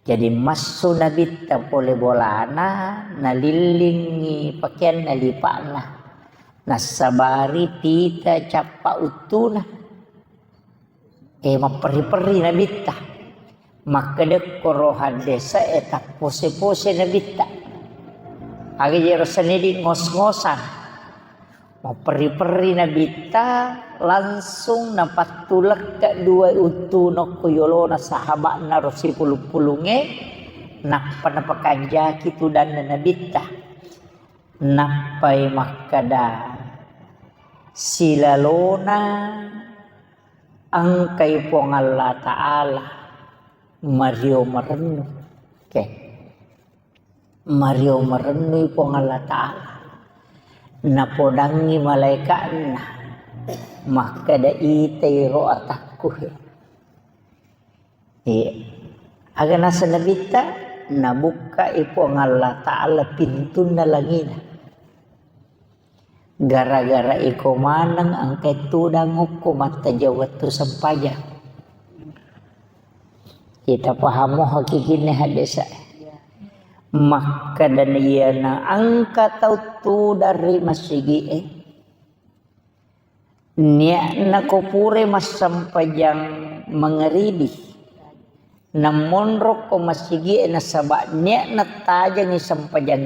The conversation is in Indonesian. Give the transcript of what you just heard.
Jadi masu nabita pole bolana nalilingi pakaian nalipana nasabari tita capa utuna maperi-peri nabita makadek korohan desa etak pose-pose nabita agi jerosanedi ngos-ngosan maperi-peri nabita langsung napatulak ka dua utunok kuyolona sahabat na rosi pulung-pulunge napanapakanjaki kitu dan nabita napai makada silalona angkay pong Allah Ta'ala Mario Marenu Mario Marenu pong Allah Ta'ala napodangi malaikat na makada itay ro'atakku aga nasa nabita nabuka ipo ang Allah Ta'ala pintu na langina gara-gara iko manang ang ketudang ko matajawat to sampaya kita pahamo hakikin ni hadesa maka dan iya na angka tautu dari masigi niya na kupure mas sampayang mangeribi namun rok ko masigi na saba niya na taja ni sampayang